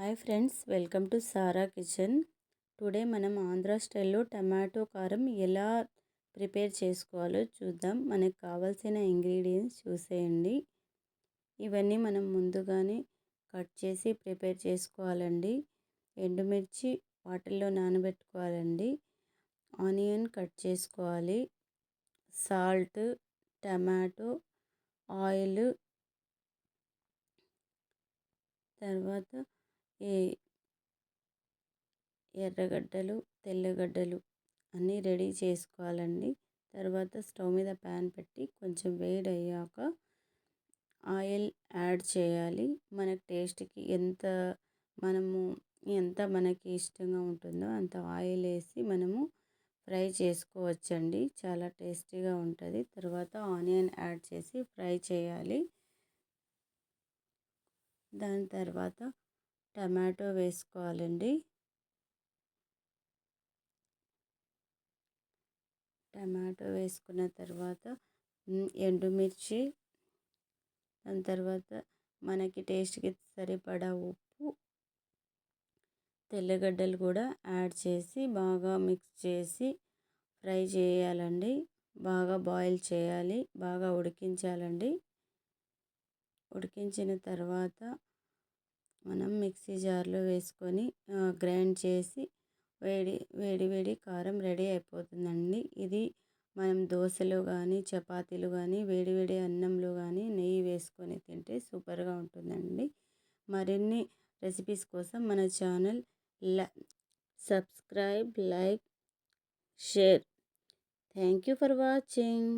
Hi friends, welcome to Sara Kitchen. Today మనం ఆంధ్ర స్టైల్లో tomato కారం ఎలా ప్రిపేర్ చేసుకోవాలో చూద్దాం. మనకు కావాల్సిన ఇంగ్రీడియంట్స్ చూసేయండి. ఇవన్నీ మనం ముందుగానే కట్ చేసి ప్రిపేర్ చేసుకోవాలండి. ఎండుమిర్చి వాటర్లో నానబెట్టుకోవాలండి. ఆనియన్ కట్ చేసుకోవాలి. సాల్ట్, టమాటో, ఆయిల్, తర్వాత ఈ ఎర్రగడ్డలు, తెల్లగడ్డలు అన్నీ రెడీ చేసుకోవాలండి. తర్వాత స్టవ్ మీద ప్యాన్ పెట్టి కొంచెం వేడయ్యాక ఆయిల్ యాడ్ చేయాలి. మన టేస్ట్కి ఎంత మనకి ఇష్టంగా ఉంటుందో అంత ఆయిల్ వేసి మనము ఫ్రై చేసుకోవచ్చండి. చాలా టేస్టీగా ఉంటుంది. తర్వాత ఆనియన్ యాడ్ చేసి ఫ్రై చేయాలి. దాని తర్వాత టమాటో వేసుకోవాలండి. టమాటో వేసుకున్న తర్వాత ఎండుమిర్చి, దాని తర్వాత మనకి టేస్ట్కి సరిపడా ఉప్పు, తెల్లగడ్డలు కూడా యాడ్ చేసి బాగా మిక్స్ చేసి ఫ్రై చేయాలండి. బాగా బాయిల్ చేయాలి, బాగా ఉడికించాలండి. ఉడికించిన తర్వాత మనం మిక్సీ జార్లో వేసుకొని గ్రైండ్ చేసి వేడి కారం రెడీ అయిపోతుందండి. ఇది మనం దోశలో కానీ, చపాతీలు కానీ, వేడి అన్నంలో కానీ నెయ్యి వేసుకొని తింటే సూపర్గా ఉంటుందండి. మరిన్ని రెసిపీస్ కోసం మన channel subscribe, like, share. Thank you for watching.